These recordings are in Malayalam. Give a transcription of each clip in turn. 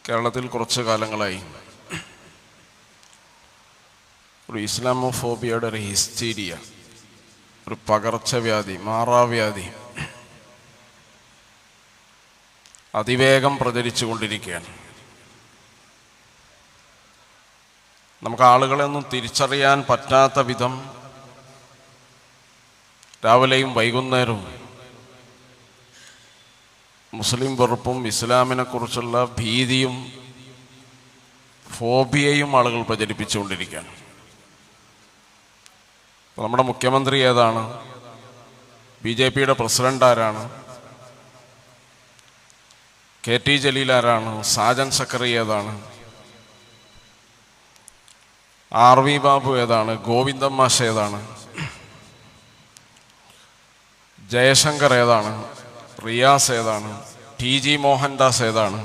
കേരളത്തിൽ കുറച്ച് കാലങ്ങളായി ഒരു ഇസ്ലാമോഫോബിയയുടെ ഒരു ഹിസ്റ്റീരിയ, ഒരു പകർച്ചവ്യാധി, മാറാവ്യാധി അതിവേഗം പ്രചരിച്ചു കൊണ്ടിരിക്കുകയാണ്. നമുക്ക് ആളുകളെ ഒന്നും തിരിച്ചറിയാൻ പറ്റാത്ത വിധം രാവിലെയും വൈകുന്നേരവും മുസ്ലിം വെറുപ്പും ഇസ്ലാമിനെക്കുറിച്ചുള്ള ഭീതിയും ഫോബിയയും ആളുകൾ പ്രചരിപ്പിച്ചുകൊണ്ടിരിക്കുകയാണ്. നമ്മുടെ മുഖ്യമന്ത്രി ഏതാണ്? BJP-യുടെ പ്രസിഡന്റ് ആരാണ്? KT ജലീൽ ആരാണ്? സാജൻ സക്കറി ഏതാണ്? RV ബാബു ഏതാണ്? ഗോവിന്ദൻ മാഷ് ഏതാണ്? ജയശങ്കർ ഏതാണ്? റിയാസ് ഏതാണ്? TG മോഹൻദാസ് ഏതാണ്?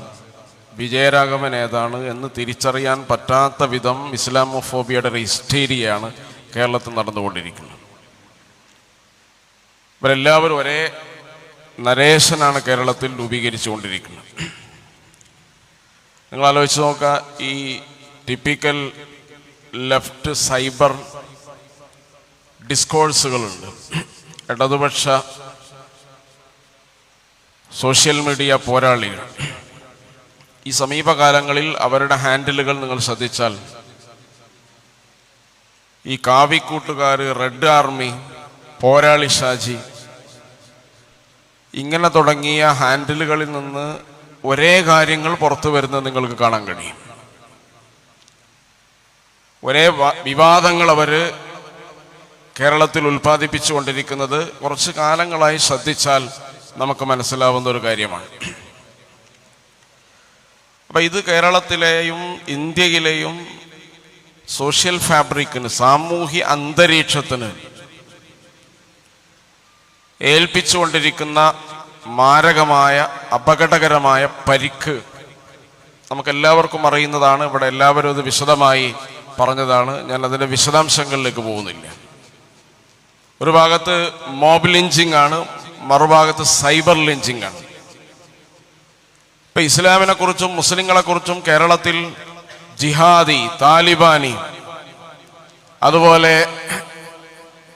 വിജയരാഘവൻ ഏതാണ് എന്ന് തിരിച്ചറിയാൻ പറ്റാത്ത വിധം ഇസ്ലാമോഫോബിയയുടെ ഒരു ഹിസ്റ്റീരിയയാണ് കേരളത്തിൽ നടന്നുകൊണ്ടിരിക്കുന്നത്. ഇവരെല്ലാവരും ഒരേ നരേശനാണ് കേരളത്തിൽ രൂപീകരിച്ചുകൊണ്ടിരിക്കുന്നത്. നിങ്ങൾ ആലോചിച്ച് നോക്കുക, ഈ ടിപ്പിക്കൽ ലെഫ്റ്റ് സൈബർ ഡിസ്കോഴ്സുകളുണ്ട്. ഇടതുപക്ഷ സോഷ്യൽ മീഡിയ പോരാളികൾ. ഈ സമീപകാലങ്ങളിൽ അവരുടെ ഹാൻഡിലുകൾ നിങ്ങൾ ശ്രദ്ധിച്ചാൽ ഈ കാവിക്കൂട്ടുകാർ, റെഡ് ആർമി, പോരാളി ഷാജി, ഇങ്ങനെ തുടങ്ങിയ ഹാൻഡിലുകളിൽ നിന്ന് ഒരേ കാര്യങ്ങൾ പുറത്തു വരുന്നത് നിങ്ങൾക്ക് കാണാൻ കഴിയും. ഒരേ വിവാദങ്ങൾ അവർ കേരളത്തിൽ ഉൽപ്പാദിപ്പിച്ചുകൊണ്ടിരിക്കുന്നത് കുറച്ച് കാലങ്ങളായി ശ്രദ്ധിച്ചാൽ നമുക്ക് മനസ്സിലാവുന്ന ഒരു കാര്യമാണ്. അപ്പം ഇത് കേരളത്തിലെയും ഇന്ത്യയിലെയും സോഷ്യൽ ഫാബ്രിക്കിന്, സാമൂഹ്യ അന്തരീക്ഷത്തിന് ഏൽപ്പിച്ചുകൊണ്ടിരിക്കുന്ന മാരകമായ അപകടകരമായ പരിക്ക് നമുക്കെല്ലാവർക്കും അറിയുന്നതാണ്. ഇവിടെ എല്ലാവരും ഇത് വിശദമായി പറഞ്ഞതാണ്. ഞാൻ അതിൻ്റെ വിശദാംശങ്ങളിലേക്ക് പോകുന്നില്ല. ഒരു ഭാഗത്ത് മോബ് ലിഞ്ചിങ് ആണ്, മറുഭാഗത്ത് സൈബർ ലിഞ്ചിങ് ആണ്. ഇപ്പം ഇസ്ലാമിനെ കുറിച്ചും മുസ്ലിങ്ങളെ കുറിച്ചും കേരളത്തിൽ ജിഹാദി, താലിബാനി, അതുപോലെ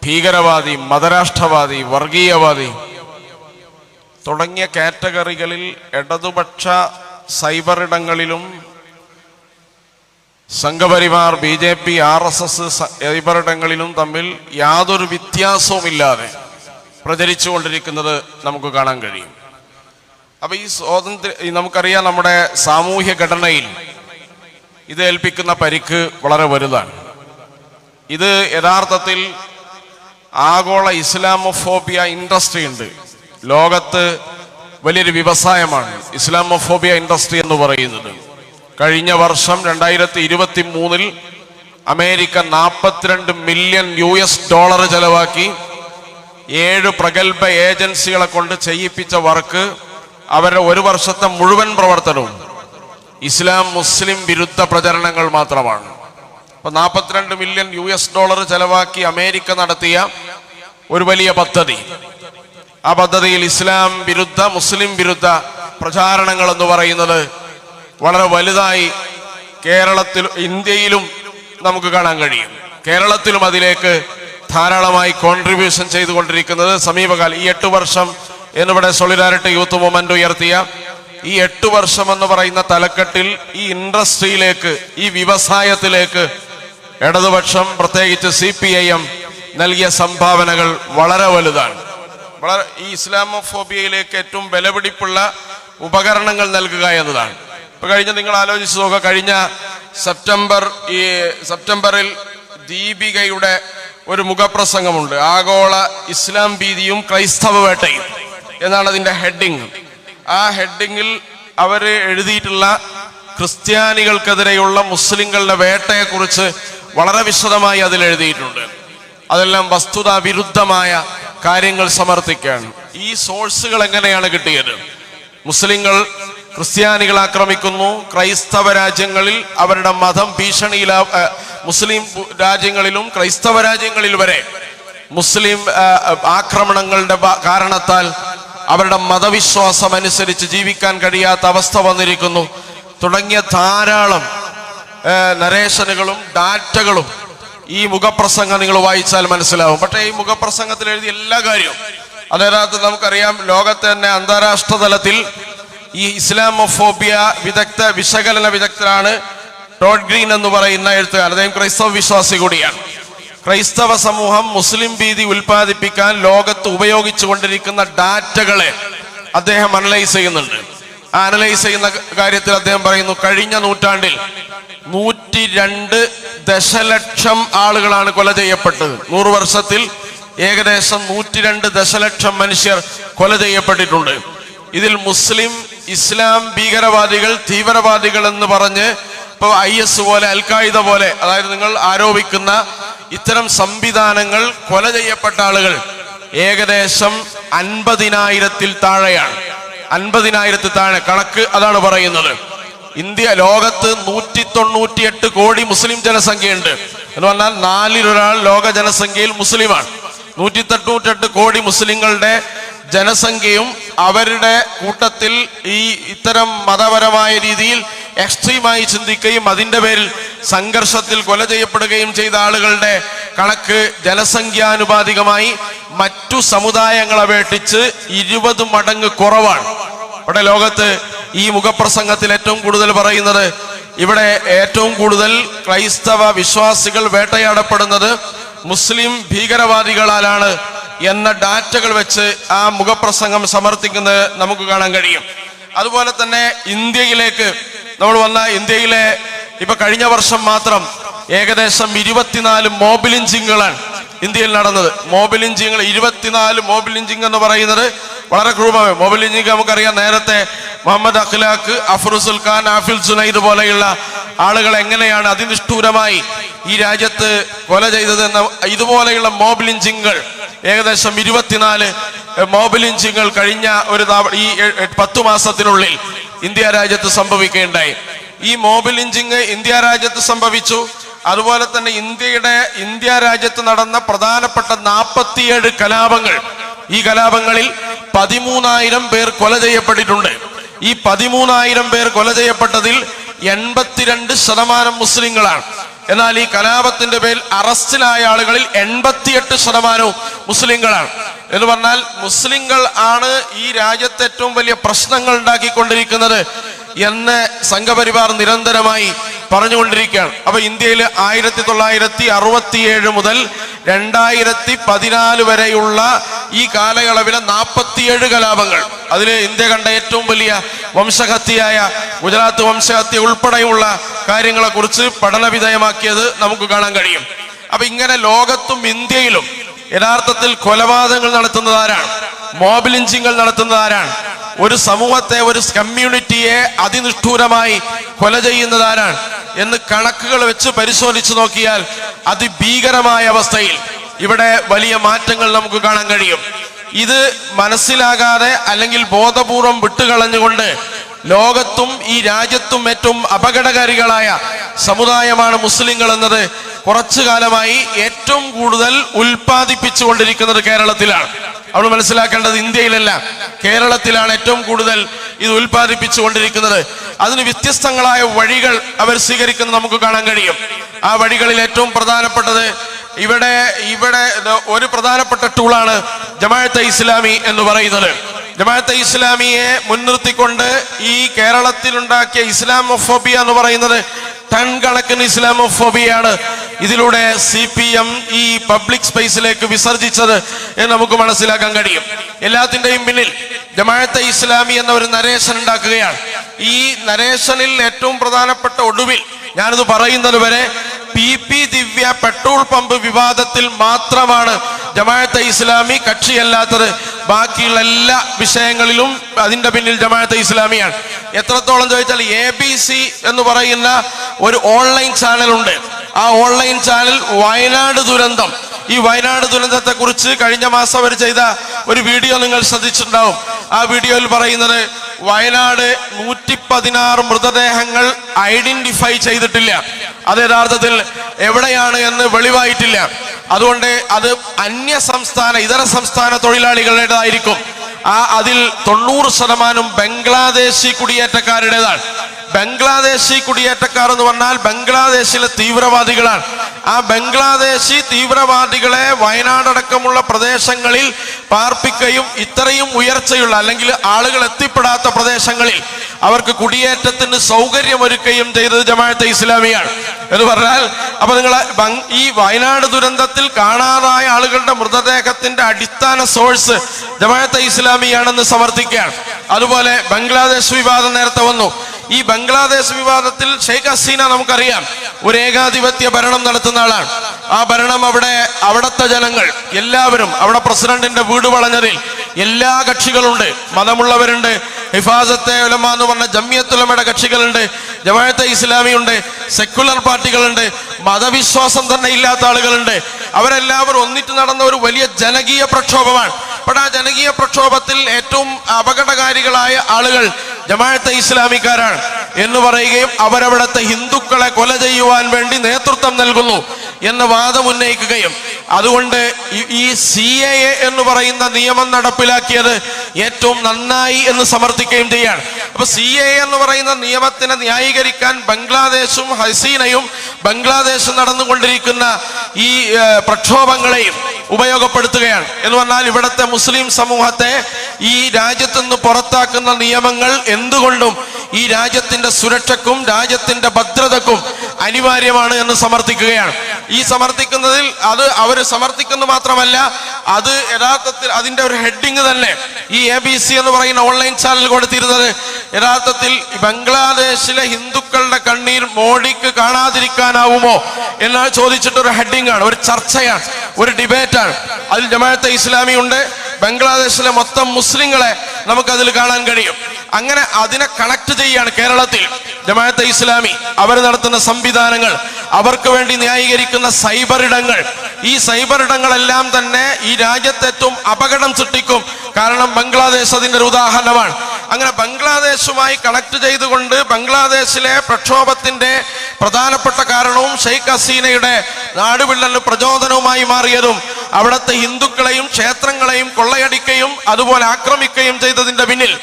ഭീകരവാദി, മതരാഷ്ട്രവാദി, വർഗീയവാദി തുടങ്ങിയ കാറ്റഗറികളിൽ ഇടതുപക്ഷ സൈബർ ഇടങ്ങളിലും സംഘപരിവാർ, BJP, RSS സൈബർ ഇടങ്ങളിലും തമ്മിൽ യാതൊരു വ്യത്യാസവുമില്ലാതെ പ്രചരിച്ചുകൊണ്ടിരിക്കുന്നത് നമുക്ക് കാണാൻ കഴിയും. അപ്പം ഈ നമുക്കറിയാം, നമ്മുടെ സാമൂഹ്യ ഘടനയിൽ ഇത് ഏൽപ്പിക്കുന്ന പരിക്ക് വളരെ വലുതാണ്. ഇത് യഥാർത്ഥത്തിൽ ആഗോള ഇസ്ലാമോഫോബിയ ഇൻഡസ്ട്രി ഉണ്ട്. ലോകത്ത് വലിയൊരു വ്യവസായമാണ് ഇസ്ലാമോഫോബിയ ഇൻഡസ്ട്രി എന്ന് പറയുന്നത്. കഴിഞ്ഞ വർഷം 2023 അമേരിക്ക $42 മില്യൺ ചെലവാക്കി 7 പ്രഗത്ഭ ഏജൻസികളെ കൊണ്ട് ചെയ്യിപ്പിച്ച വർക്ക്, അവരുടെ ഒരു വർഷത്തെ മുഴുവൻ പ്രവർത്തനവും ഇസ്ലാം മുസ്ലിം വിരുദ്ധ പ്രചരണങ്ങൾ മാത്രമാണ്. അപ്പൊ $42 മില്യൺ ചെലവാക്കി അമേരിക്ക നടത്തിയ ഒരു വലിയ പദ്ധതി, ആ പദ്ധതിയിൽ ഇസ്ലാം വിരുദ്ധ, മുസ്ലിം വിരുദ്ധ പ്രചാരണങ്ങൾ എന്ന് പറയുന്നത് വളരെ വലുതായി കേരളത്തിൽ, ഇന്ത്യയിലും നമുക്ക് കാണാൻ കഴിയും. കേരളത്തിലും അതിലേക്ക് ധാരാളമായി കോൺട്രിബ്യൂഷൻ ചെയ്തുകൊണ്ടിരിക്കുന്നത് സമീപകാലം ഈ 8 വർഷം എന്നിവിടെ സോളിഡാരിറ്റി യൂത്ത് മൂവ്മെന്റ് ഉയർത്തിയ ഈ 8 വർഷം എന്ന് പറയുന്ന തലക്കെട്ടിൽ ഈ ഇൻഡസ്ട്രിയിലേക്ക്, ഈ വ്യവസായത്തിലേക്ക് ഇടതുപക്ഷം, പ്രത്യേകിച്ച് CPIM നൽകിയ സംഭാവനകൾ വളരെ വലുതാണ്. ഈ ഇസ്ലാമോഫോബിയയിലേക്ക് ഏറ്റവും വിലപിടിപ്പുള്ള ഉപകരണങ്ങൾ നൽകുക എന്നതാണ്. ഇപ്പൊ നിങ്ങൾ ആലോചിച്ച് നോക്കുക, കഴിഞ്ഞ സെപ്റ്റംബറിൽ ദീപികയുടെ ഒരു മുഖപ്രസംഗമുണ്ട്. ആഗോള ഇസ്ലാം ഭീതിയും ക്രൈസ്തവ വേട്ടയും എന്നാണ് അതിന്റെ ഹെഡിങ്. ആ ഹെഡിങ്ങിൽ അവർ എഴുതിയിട്ടുള്ള ക്രിസ്ത്യാനികൾക്കെതിരെയുള്ള മുസ്ലിങ്ങളുടെ വേട്ടയെക്കുറിച്ച് വളരെ വിശദമായി അതിൽ എഴുതിയിട്ടുണ്ട്. അതെല്ലാം വസ്തുതാ വിരുദ്ധമായ കാര്യങ്ങൾ സമർത്ഥിക്കുകയാണ്. ഈ സോഴ്സുകൾ എങ്ങനെയാണ് കിട്ടിയത്? മുസ്ലിങ്ങൾ ക്രിസ്ത്യാനികൾ ആക്രമിക്കുന്നു, ക്രൈസ്തവ രാജ്യങ്ങളിൽ അവരുടെ മതം ഭീഷണിയിലാ, മുസ്ലിം രാജ്യങ്ങളിലും ക്രൈസ്തവ രാജ്യങ്ങളിൽ വരെ മുസ്ലിം ആക്രമണങ്ങളുടെ കാരണത്താൽ അവരുടെ മതവിശ്വാസം അനുസരിച്ച് ജീവിക്കാൻ കഴിയാത്ത അവസ്ഥ വന്നിരിക്കുന്നു. തുടങ്ങിയ ധാരാളം നരേഷനുകളും ഡാറ്റകളും ഈ മുഖപ്രസംഗം നിങ്ങൾ വായിച്ചാൽ മനസ്സിലാവും. പക്ഷേ ഈ മുഖപ്രസംഗത്തിൽ എഴുതിയ എല്ലാ കാര്യവും അതിനകത്ത് നമുക്കറിയാം, ലോകത്തെ തന്നെ അന്താരാഷ്ട്ര തലത്തിൽ ഈ ഇസ്ലാമോഫോബിയ വിശകലന വിദഗ്ധരാണ് ടോഡ് ഗ്രീൻ എന്ന് പറയുന്ന എഴുത്തുകാരൻ. അദ്ദേഹം ക്രൈസ്തവ വിശ്വാസി കൂടിയാണ്. ക്രൈസ്തവ സമൂഹം മുസ്ലിം ഭീതി ഉൽപ്പാദിപ്പിക്കാൻ ലോകത്ത് ഉപയോഗിച്ചു കൊണ്ടിരിക്കുന്ന ഡാറ്റകളെ അദ്ദേഹം അനലൈസ് ചെയ്യുന്നുണ്ട്. ആ അനലൈസ് ചെയ്യുന്ന കാര്യത്തിൽ അദ്ദേഹം പറയുന്നു, കഴിഞ്ഞ നൂറ്റാണ്ടിൽ 102 ദശലക്ഷം ആളുകളാണ് കൊല ചെയ്യപ്പെട്ടത്. 100 വർഷത്തിൽ ഏകദേശം 102 ദശലക്ഷം മനുഷ്യർ കൊല ചെയ്യപ്പെട്ടിട്ടുണ്ട്. ഇതിൽ മുസ്ലിം ഇസ്ലാം ഭീകരവാദികൾ തീവ്രവാദികൾ എന്ന് പറഞ്ഞ് ഇപ്പോൾ IS പോലെ അൽഖായിദ പോലെ, അതായത് നിങ്ങൾ ആരോപിക്കുന്ന ഇത്തരം സംവിധാനങ്ങൾ കൊല ചെയ്യപ്പെട്ട ആളുകൾ ഏകദേശം 50,000-ൽ താഴെയാണ്. 50,000-ൽ താഴെ കണക്ക് അതാണ് പറയുന്നത്. ലോകത്ത് 198 കോടി മുസ്ലിം ജനസംഖ്യയുണ്ട് എന്ന് പറഞ്ഞാൽ 4-ൽ 1 ലോക ജനസംഖ്യയിൽ മുസ്ലിമാണ്. 198 കോടി മുസ്ലിങ്ങളുടെ ജനസംഖ്യയും അവരുടെ കൂട്ടത്തിൽ ഈ ഇത്തരം മതപരമായ രീതിയിൽ എക്സ്ട്രീമായി ചിന്തിക്കുകയും അതിൻ്റെ പേരിൽ സംഘർഷത്തിൽ കൊല ചെയ്യപ്പെടുകയും ചെയ്ത ആളുകളുടെ കണക്ക് ജനസംഖ്യാനുപാതികമായി മറ്റു സമുദായങ്ങളെ അപേക്ഷിച്ച് 20 മടങ്ങ് കുറവാണ്. ഇവിടെ ലോകത്ത് ഈ മുഖപ്രസംഗത്തിൽ ഏറ്റവും കൂടുതൽ പറയുന്നത്, ഇവിടെ ഏറ്റവും കൂടുതൽ ക്രൈസ്തവ വിശ്വാസികൾ വേട്ടയാടപ്പെടുന്നത് മുസ്ലിം ഭീകരവാദികളാലാണ് എന്ന ഡാറ്റകൾ വെച്ച് ആ മുഖപ്രസംഗം സമർത്ഥിക്കുന്നത് നമുക്ക് കാണാൻ കഴിയും. അതുപോലെ തന്നെ ഇന്ത്യയിലേക്ക് നമ്മൾ വന്ന ഇന്ത്യയിലെ ഇപ്പൊ കഴിഞ്ഞ വർഷം മാത്രം ഏകദേശം 24 മോബ് ലിഞ്ചിങ്ങുകളാണ് ഇന്ത്യയിൽ നടന്നത്. മോബ് ലിഞ്ചിങ്ങൾ 24 മോബ് ലിഞ്ചിങ് എന്ന് പറയുന്നത് വളരെ ക്രൂരമായ മോബ് ലിഞ്ചിങ് നമുക്കറിയാം. നേരത്തെ മുഹമ്മദ് അഖ്ലാഖ്, അഫ്രുസുൽ ഖാൻ, ആഫിൽ സുനൈദ് പോലെയുള്ള ആളുകൾ എങ്ങനെയാണ് അതിനിഷ്ഠൂരമായി ഈ രാജ്യത്ത് കൊല ചെയ്തതെന്ന്, ഇതുപോലെയുള്ള മോബ് ലിഞ്ചിങ്ങുകൾ ഏകദേശം 24 മോബ് ലിഞ്ചിങ്ങുകൾ കഴിഞ്ഞ ഈ 10 മാസത്തിനുള്ളിൽ ഇന്ത്യ രാജ്യത്ത് സംഭവിക്കുകയുണ്ടായി. ഈ മോബ് ലിഞ്ചിങ് ഇന്ത്യ രാജ്യത്ത് സംഭവിച്ചു. അതുപോലെ തന്നെ ഇന്ത്യ രാജ്യത്ത് നടന്ന പ്രധാനപ്പെട്ട 47 കലാപങ്ങൾ, ഈ കലാപങ്ങളിൽ 13,000 പേർ കൊല ചെയ്യപ്പെട്ടിട്ടുണ്ട്. ഈ 13,000 പേർ കൊല ചെയ്യപ്പെട്ടതിൽ 82% മുസ്ലിങ്ങളാണ്. എന്നാൽ ഈ കലാപത്തിന്റെ പേരിൽ അറസ്റ്റിലായ ആളുകളിൽ 88% മുസ്ലിങ്ങളാണ്. എന്ന് പറഞ്ഞാൽ മുസ്ലിങ്ങൾ ആണ് ഈ രാജ്യത്ത് ഏറ്റവും വലിയ പ്രശ്നങ്ങൾ ഉണ്ടാക്കിക്കൊണ്ടിരിക്കുന്നത് എന്ന് സംഘപരിവാർ നിരന്തരമായി പറഞ്ഞുകൊണ്ടിരിക്കുകയാണ്. അപ്പൊ ഇന്ത്യയിൽ 1967 മുതൽ 2014 വരെയുള്ള ഈ കാലയളവിലെ 47 കലാപങ്ങൾ, അതിൽ ഇന്ത്യ കണ്ട ഏറ്റവും വലിയ വംശഹത്യയായ ഗുജറാത്ത് വംശഹത്യ ഉൾപ്പെടെയുള്ള കാര്യങ്ങളെ കുറിച്ച് പഠന വിധേയമാക്കിയത് നമുക്ക് കാണാൻ കഴിയും. അപ്പൊ ഇങ്ങനെ ലോകത്തും ഇന്ത്യയിലും യഥാർത്ഥത്തിൽ കൊലപാതകങ്ങൾ നടത്തുന്നത് ആരാണ്? മോബ് ലിഞ്ചിങ്ങൾ നടത്തുന്നത് ആരാണ്? ഒരു സമൂഹത്തെ, ഒരു കമ്മ്യൂണിറ്റിയെ അതിനിഷ്ഠൂരമായി കൊല ചെയ്യുന്നത് ആരാണ് എന്ന് കണക്കുകൾ വെച്ച് പരിശോധിച്ച് നോക്കിയാൽ അതിഭീകരമായ അവസ്ഥയിൽ ഇവിടെ വലിയ മാറ്റങ്ങൾ നമുക്ക് കാണാൻ കഴിയും. ഇത് മനസ്സിലാകാതെ അല്ലെങ്കിൽ ബോധപൂർവം വിട്ടുകളഞ്ഞുകൊണ്ട് ലോകത്തും ഈ രാജ്യത്തും ഏറ്റവും അപകടകാരികളായ സമുദായമാണ് മുസ്ലിങ്ങൾ എന്നത് കുറച്ചു കാലമായി ഏറ്റവും കൂടുതൽ ഉൽപ്പാദിപ്പിച്ചുകൊണ്ടിരിക്കുന്നത് കേരളത്തിലാണ്. നമ്മൾ മനസ്സിലാക്കേണ്ടത് ഇന്ത്യയിലല്ല, കേരളത്തിലാണ് ഏറ്റവും കൂടുതൽ ഇത് ഉൽപ്പാദിപ്പിച്ചുകൊണ്ടിരിക്കുന്നത്. അതിന് വ്യത്യസ്തങ്ങളായ വഴികൾ അവർ സ്വീകരിക്കുന്നത് നമുക്ക് കാണാൻ കഴിയും. ആ വഴികളിൽ ഏറ്റവും പ്രധാനപ്പെട്ടത് ഇവിടെ ഒരു പ്രധാനപ്പെട്ട ടൂളാണ് ജമാഅത്തെ ഇസ്ലാമി എന്ന് പറയുന്നത്. ജമാഅത്തെ ഇസ്ലാമിയെ മുൻനിർത്തിക്കൊണ്ട് ഈ കേരളത്തിലുണ്ടാക്കിയ ഇസ്ലാമോഫോബിയ എന്ന് പറയുന്നത് ടൺ കണക്കിന് ഇസ്ലാമോഫോബിയാണ് ഇതിലൂടെ CPM ഈ പബ്ലിക് സ്പേസിലേക്ക് വിസർജിച്ചത് എന്ന് നമുക്ക് മനസ്സിലാക്കാൻ കഴിയും. എല്ലാത്തിൻ്റെയും പിന്നിൽ ജമാഅത്തെ ഇസ്ലാമി എന്ന ഒരു നരേഷൻ ഉണ്ടാക്കുകയാണ്. ഈ നരേഷനിൽ ഏറ്റവും പ്രധാനപ്പെട്ട ഒടുവിൽ ഞാനിത് പറയുന്നത് വരെ PP ദിവ്യ പെട്രോൾ പമ്പ് വിവാദത്തിൽ മാത്രമാണ് ജമാഅത്തെ ഇസ്ലാമി കക്ഷിയല്ലാത്തത്. ബാക്കിയുള്ള എല്ലാ വിഷയങ്ങളിലും അതിന്റെ പിന്നിൽ ജമാഅത്തെ ഇസ്ലാമിയാണ്. എത്രത്തോളം ചോദിച്ചാൽ ABC എന്ന് പറയുന്ന ഒരു ഓൺലൈൻ ചാനലുണ്ട്. ആ ഓൺലൈൻ ചാനൽ വയനാട് ദുരന്തം, ഈ വയനാട് ദുരന്തത്തെ കുറിച്ച് കഴിഞ്ഞ മാസം അവർ ചെയ്ത ഒരു വീഡിയോ നിങ്ങൾ ശ്രദ്ധിച്ചിട്ടുണ്ടാവും. ആ വീഡിയോയിൽ പറയുന്നത് വയനാട് 116 മൃതദേഹങ്ങൾ ഐഡന്റിഫൈ ചെയ്തിട്ടില്ല. അത് യഥാർത്ഥത്തിൽ എവിടെയാണ് എന്ന് വെളിവായിട്ടില്ല. അതുകൊണ്ട് അത് ഇതര സംസ്ഥാന തൊഴിലാളികളുടേതായിരിക്കും. അതിൽ 90% ബംഗ്ലാദേശി കുടിയേറ്റക്കാരുടേതാണ്. ബംഗ്ലാദേശി കുടിയേറ്റക്കാർ എന്ന് പറഞ്ഞാൽ ബംഗ്ലാദേശിലെ തീവ്രവാദികളാണ്. ആ ബംഗ്ലാദേശി തീവ്രവാദികളെ വയനാടടക്കമുള്ള പ്രദേശങ്ങളിൽ പാർപ്പിക്കുകയും ഇത്രയും ഉയർച്ചയുള്ള അല്ലെങ്കിൽ ആളുകൾ എത്തിപ്പെടാത്ത പ്രദേശങ്ങളിൽ അവർക്ക് കുടിയേറ്റത്തിന് സൗകര്യമൊരുക്കുകയും ചെയ്തത് ജമാഅത്തെ ഇസ്ലാമിയാണ് എന്ന് പറഞ്ഞാൽ, അപ്പൊ നിങ്ങൾ ഈ വയനാട് ദുരന്തത്തിൽ കാണാതായ ആളുകളുടെ മൃതദേഹത്തിന്റെ അടിസ്ഥാന സോഴ്സ് ജമാഅത്തെ ഇസ്ലാമിയാണെന്ന് സമർത്ഥിക്കുകയാണ്. അതുപോലെ ബംഗ്ലാദേശ് വിവാദം നേരത്തെ വന്നു. ഈ ബംഗ്ലാദേശ് വിവാദത്തിൽ ഷെയ്ഖ് ഹസീന നമുക്കറിയാം ഒരു ഏകാധിപത്യ ഭരണം നടത്തുന്ന ആളാണ്. ആ ഭരണം അവിടുത്തെ ജനങ്ങൾ എല്ലാവരും, അവിടെ പ്രസിഡന്റിന്റെ വീട് വളഞ്ഞതിൽ എല്ലാ കക്ഷികളുണ്ട്. മതമുള്ളവരുണ്ട്, ഹിഫാസത്തെ ഉലമ എന്ന് പറഞ്ഞ ജമിയത്തുൽ ഉലമയുടെ കക്ഷികളുണ്ട്, ജമാഅത്തെ ഇസ്ലാമി ഉണ്ട്, സെക്കുലർ പാർട്ടികളുണ്ട്, മതവിശ്വാസം തന്നെ ഇല്ലാത്ത ആളുകളുണ്ട്. അവരെല്ലാവരും ഒന്നിട്ട് നടന്ന ഒരു വലിയ ജനകീയ പ്രക്ഷോഭമാണ്. അപ്പോൾ ആ ജനകീയ പ്രക്ഷോഭത്തിൽ ഏറ്റവും അപകടകാരികളായ ആളുകൾ ജമാഅത്തെ ഇസ്ലാമിക്കാരാണ് എന്ന് പറയുകയും അവരവിടുത്തെ ഹിന്ദുക്കളെ കൊല ചെയ്യുവാൻ വേണ്ടി നേതൃത്വം നൽകുന്നു എന്ന് വാദം ഉന്നയിക്കുകയും അതുകൊണ്ട് ഈ CAA എന്ന് പറയുന്ന നിയമം നടപ്പിലാക്കിയത് ഏറ്റവും നന്നായി എന്ന് സമർത്ഥിക്കുകയും ചെയ്യാണ്. അപ്പൊ CAA എന്ന് പറയുന്ന നിയമത്തിനെ ന്യായീകരിക്കാൻ ബംഗ്ലാദേശും ഹസീനയും ബംഗ്ലാദേശ് നടന്നുകൊണ്ടിരിക്കുന്ന ഈ പ്രക്ഷോഭങ്ങളെയും ഉപയോഗപ്പെടുത്തുകയാണ്. എന്ന് പറഞ്ഞാൽ ഇവിടുത്തെ മുസ്ലിം സമൂഹത്തെ ഈ രാജ്യത്തു നിന്ന് പുറത്താക്കുന്ന നിയമങ്ങൾ എന്തുകൊണ്ടും ഈ രാജ്യത്തിന്റെ സുരക്ഷയ്ക്കും രാജ്യത്തിന്റെ ഭദ്രതക്കും അനിവാര്യമാണ് എന്ന് സമർത്ഥിക്കുകയാണ്. ഈ സമർത്ഥിക്കുന്നതിൽ അവർ സമർത്ഥിക്കുന്നത് മാത്രമല്ല, അത് യഥാർത്ഥത്തിൽ അതിന്റെ ഒരു ഹെഡിങ് തന്നെ ഈ ABC എന്ന് പറയുന്ന ഓൺലൈൻ ചാനൽ കൊടുത്തിരുന്നത് യഥാർത്ഥത്തിൽ ബംഗ്ലാദേശിലെ ഹിന്ദുക്കളുടെ കണ്ണീർ മോഡിക്ക് കാണാതിരിക്കാനാവുമോ എന്ന് ചോദിച്ചിട്ടൊരു ഹെഡിങ് ആണ്, ഒരു ചർച്ചയാണ്, ഒരു ഡിബേറ്റാണ്. അതിൽ ജമാഅത്തെ ഇസ്ലാമി ഉണ്ട്, ബംഗ്ലാദേശിലെ മൊത്തം മുസ്ലിങ്ങളെ നമുക്കതിൽ കാണാൻ കഴിയും. അങ്ങനെ അതിനെ കണക്ട് ചെയ്യാണ് കേരളത്തിൽ ജമാഅത്തെ ഇസ്ലാമി. അവർ നടത്തുന്ന സംവിധാനങ്ങൾ, അവർക്ക് വേണ്ടി ന്യായീകരിക്കുന്ന സൈബർ ഇടങ്ങൾ, ഈ സൈബർ ഇടങ്ങളെല്ലാം തന്നെ ഈ രാജ്യത്ത് ഏറ്റവും അപകടം സൃഷ്ടിക്കും. കാരണം ബംഗ്ലാദേശ് അതിൻ്റെ ഒരു ഉദാഹരണമാണ്. അങ്ങനെ ബംഗ്ലാദേശുമായി കണക്ട് ചെയ്തുകൊണ്ട് ബംഗ്ലാദേശിലെ പ്രക്ഷോഭത്തിന്റെ പ്രധാനപ്പെട്ട കാരണവും ഷെയ്ഖ് ഹസീനയുടെ നാടുവിടലിന് പ്രചോദനവുമായി മാറിയതും അവിടുത്തെ ഹിന്ദുക്കളെയും ക്ഷേത്രങ്ങളെയും കൊള്ളയടിക്കുകയും അതുപോലെ ആക്രമിക്കുകയും ചെയ്തതിന്റെ പിന്നിൽ